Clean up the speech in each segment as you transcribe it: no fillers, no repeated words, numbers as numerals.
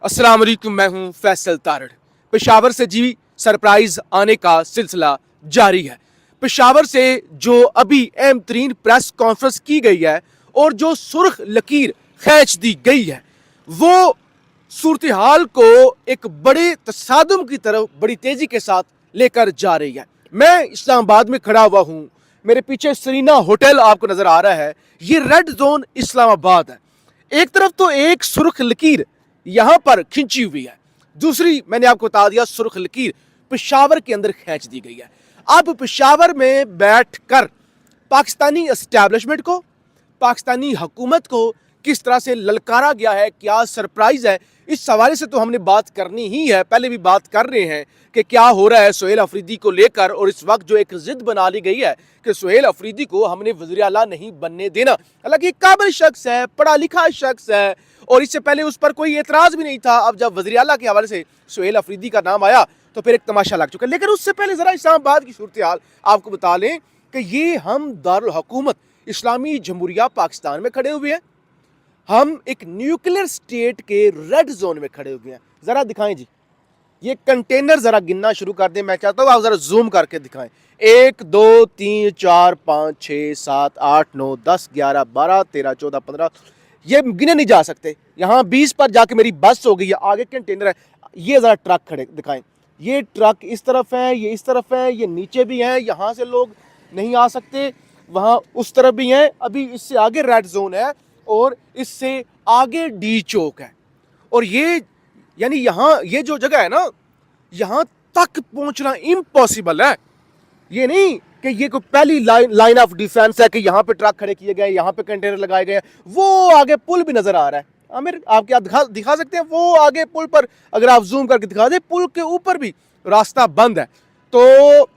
अस्सलाम वालेकुम, मैं हूं फैसल तारड़। पेशावर से जी सरप्राइज आने का सिलसिला जारी है। पेशावर से जो अभी अहम तरीन प्रेस कॉन्फ्रेंस की गई है और जो सुर्ख लकीर खींच दी गई है, वो सूरत हाल को एक बड़े तसादुम की तरफ बड़ी तेजी के साथ लेकर जा रही है। मैं इस्लामाबाद में खड़ा हुआ हूं, मेरे पीछे सरीना होटल आपको नजर आ रहा है। ये रेड जोन इस्लामाबाद है। एक तरफ तो एक सुर्ख लकीर यहां पर खिंची हुई है, दूसरी मैंने आपको बता दिया सुर्ख लकीर पेशावर के अंदर खींच दी गई है। अब पेशावर में बैठकर पाकिस्तानी एस्टैब्लिशमेंट को, पाकिस्तानी हुकूमत को किस तरह से ललकारा गया है, क्या सरप्राइज है, इस हवाले से तो हमने बात करनी ही है। पहले भी बात कर रहे हैं कि क्या हो रहा है सुहेल अफरीदी को लेकर, और इस वक्त जो एक जिद बना ली गई है कि सुहेल अफरीदी को हमने वज़ीर आला नहीं बनने देना। हालांकि काबिल शख्स है, पढ़ा लिखा शख्स है, और इससे पहले उस पर कोई एतराज़ भी नहीं था। अब जब वज़ीर आला के हवाले से सुहेल अफरीदी का नाम आया तो फिर एक तमाशा लग चुका है। लेकिन उससे पहले ज़रा इस्लामाबाद की सूरत हाल आपको बता लें कि ये हम दारुल हुकूमत इस्लामी जमहूरिया पाकिस्तान में खड़े हुए हैं। हम एक न्यूक्लियर स्टेट के रेड जोन में खड़े हुए हैं। ज़रा दिखाएं जी, ये कंटेनर ज़रा गिनना शुरू कर दें। मैं चाहता हूँ आप ज़रा जूम करके दिखाएं। 1 2 3 4 5 6 7 8 9 10 11 12 13 14 15, ये गिने नहीं जा सकते। यहाँ 20 पर जाके मेरी बस हो गई है। आगे कंटेनर है। ये ज़रा ट्रक खड़े दिखाएं। ये ट्रक इस तरफ है, ये इस तरफ है, ये नीचे भी हैं, यहाँ से लोग नहीं आ सकते, वहाँ उस तरफ भी हैं। अभी इससे आगे रेड जोन है और इससे आगे डी चौक है। और ये यानी यहाँ ये जो जगह है ना, यहाँ तक पहुँचना इम्पॉसिबल है। ये नहीं कि ये कोई पहली लाइन ऑफ डिफेंस है कि यहाँ पे ट्रक खड़े किए गए, यहाँ पे कंटेनर लगाए गए हैं। वो आगे पुल भी नजर आ रहा है। आमिर आप क्या दिखा सकते हैं? वो आगे पुल पर अगर आप जूम करके दिखा दें, पुल के ऊपर भी रास्ता बंद है। तो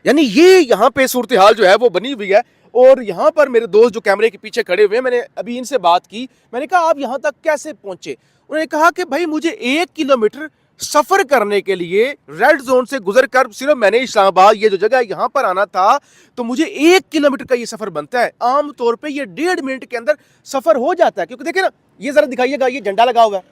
यानी ये यहाँ पे सूरत हाल जो है वो बनी हुई है। और यहाँ पर मेरे दोस्त जो कैमरे के पीछे खड़े हुए हैं, मैंने अभी इनसे बात की। मैंने कहा आप यहाँ तक कैसे पहुंचे? उन्होंने कहा कि भाई मुझे 1 किलोमीटर सफर करने के लिए रेड जोन से गुजर कर सिर्फ मैंने इस्लामाबाद ये जो जगह है यहाँ पर आना था, तो मुझे 1 किलोमीटर का ये सफर बनता है। आम तौर पे ये 1.5 मिनट के अंदर सफर हो जाता है। क्योंकि देखिए ना, ये जरा दिखाइएगा, ये झंडा लगा हुआ है।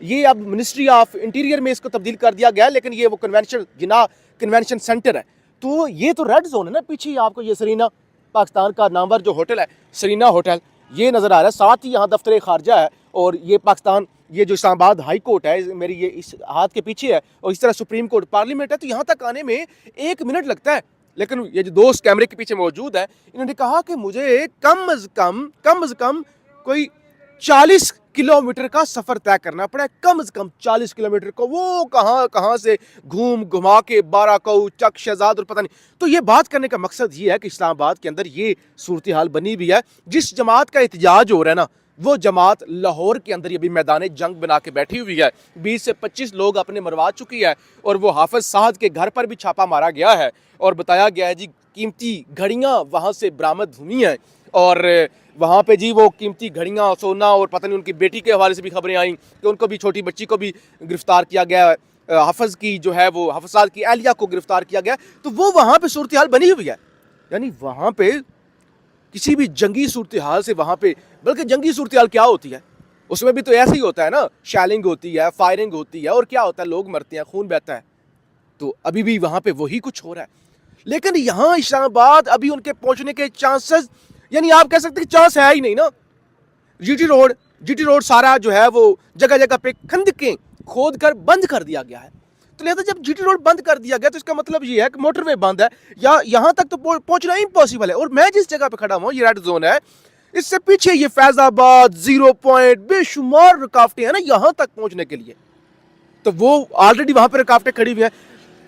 ये अब मिनिस्ट्री ऑफ इंटीरियर में इसको तब्दील कर दिया गया है, लेकिन ये वो कन्वेंशन सेंटर है। तो ये तो रेड जोन है ना। पीछे आपको ये सरीना पाकिस्तान का नामवर जो होटल है, सरीना होटल, ये नज़र आ रहा है। साथ ही यहाँ दफ्तर खारजा है, और ये पाकिस्तान, ये जो इस्लामाबाद हाई कोर्ट है मेरी ये इस हाथ के पीछे है, और इस तरह सुप्रीम कोर्ट पार्लियामेंट है। तो यहाँ तक आने में 1 मिनट लगता है। लेकिन ये जो दोस्त कैमरे के पीछे मौजूद है, इन्होंने कहा कि मुझे कम अज़ कम कोई 40 किलोमीटर का सफर तय करना पड़ा है। कम अज़ कम 40 किलोमीटर को, वो कहाँ से घुमा के बाराकऊ, चक, शहजाद और पता नहीं। तो ये बात करने का मकसद ये है कि इस्लामाबाद के अंदर ये सूरत हाल बनी हुई है। जिस जमात का एहतजाज हो रहा है ना, वो जमात लाहौर के अंदर ये भी मैदान जंग बना के बैठी हुई है। 20 से 25 लोग अपने मरवा चुकी है, और वो हाफिज साद के घर पर भी छापा मारा गया है, और बताया गया है जी कीमती घड़ियाँ वहाँ से बरामद हुई हैं। और वहाँ पे जी वो कीमती घड़ियाँ, सोना और पता नहीं उनकी बेटी के हवाले से भी खबरें आई कि उनको भी, छोटी बच्ची को भी गिरफ्तार किया गया है। हाफिज की जो है वो हाफिज साद की एहलिया को गिरफ्तार किया गया। तो वो वहाँ पे सूरत हाल बनी हुई है। यानी वहाँ पे किसी भी जंगी सूरत हाल से, वहाँ पे बल्कि जंगी सूरत हाल क्या होती है, उसमें भी तो ऐसे ही होता है ना, शैलिंग होती है, फायरिंग होती है, और क्या होता है, लोग मरते हैं, खून बहता है। तो अभी भी वहाँ पे वही कुछ हो रहा है। लेकिन यहाँ इस्लामाबाद अभी उनके पहुँचने के चांसेस, यानी आप कह सकते हैं चांस है ही नहीं ना। जीटी रोड सारा जो है वो जगह जगह पे खंदकें खोद कर बंद कर दिया गया है। तो लिहाजा जब जीटी रोड बंद कर दिया गया तो इसका मतलब ये है कि मोटरवे बंद है, या यहाँ तक तो पहुंचना इम्पॉसिबल है। और मैं जिस जगह पे खड़ा हूँ, ये रेड जोन है, इससे पीछे ये फैजाबाद, 0 पॉइंट, बेशुमार रुकावटें हैं ना यहाँ तक पहुंचने के लिए। तो वो ऑलरेडी वहां पर रुकावटें खड़ी हुई हैं।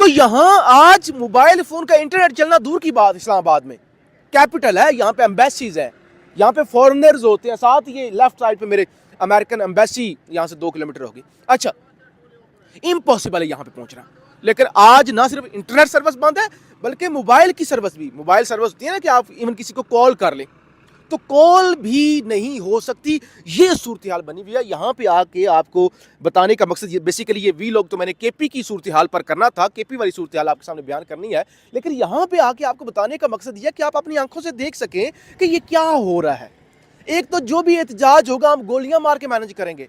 तो यहाँ आज मोबाइल फोन का इंटरनेट चलना दूर की बात, इस्लामाबाद में कैपिटल है, यहाँ पे एम्बेसीज है, यहाँ पे फॉरेनर्स होते हैं। साथ ये लेफ्ट साइड पे मेरे अमेरिकन एम्बेसी यहाँ से 2 किलोमीटर होगी। अच्छा, इम्पॉसिबल है यहाँ पे पहुँचना। लेकिन आज ना सिर्फ इंटरनेट सर्विस बंद है, बल्कि मोबाइल की सर्विस भी, मोबाइल सर्विस होती है ना कि आप इवन किसी को कॉल कर लें, तो कॉल भी नहीं हो सकती। ये सूरत हाल बनी हुई है। यहाँ पे आके आपको बताने का मकसद, ये बेसिकली ये वीलॉग तो मैंने केपी की सूरत हाल पर करना था, केपी वाली सूरत हाल आपके सामने बयान करनी है। लेकिन यहाँ पे आके आपको बताने का मकसद ये है कि आप अपनी आंखों से देख सकें कि ये क्या हो रहा है। एक तो जो भी एहतजाज होगा हम गोलियां मार के मैनेज करेंगे,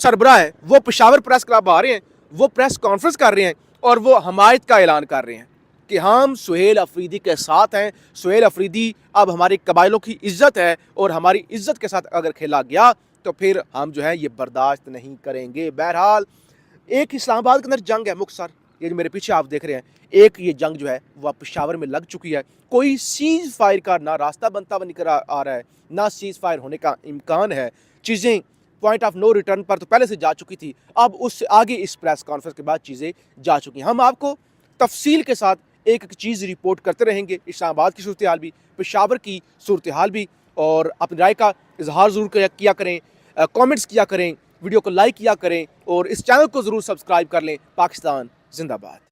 सरबराह है वो पेशावर प्रेस क्लब आ रहे हैं, वो प्रेस कॉन्फ्रेंस कर रहे हैं और वो हमायत का ऐलान कर रहे हैं कि हम सुहेल अफरीदी के साथ हैं। सुहेल अफरीदी अब हमारी कबाइलों की इज्जत है और हमारी इज्जत के साथ अगर खेला गया तो फिर हम जो है ये बर्दाश्त नहीं करेंगे। बहरहाल एक इस्लामाबाद के अंदर जंग है मुख्तसर, ये जो मेरे पीछे आप देख रहे हैं, एक ये जंग जो है वह पेशावर में लग चुकी है। कोई सीज फायर का ना रास्ता बनता हुआ निकल आ रहा है, ना सीज फायर होने का इम्कान है। चीज़ें पॉइंट ऑफ नो रिटर्न पर तो पहले से जा चुकी थी, अब उससे आगे इस प्रेस कॉन्फ्रेंस के बाद चीज़ें जा चुकी हैं। हम आपको तफसील के साथ एक एक चीज़ रिपोर्ट करते रहेंगे, इस्लामाबाद की सूरत हाल भी, पेशावर की सूरत हाल भी, और अपनी राय का इजहार ज़रूर किया करें, कमेंट्स किया करें, वीडियो को लाइक किया करें और इस चैनल को ज़रूर सब्सक्राइब कर लें। पाकिस्तान जिंदाबाद।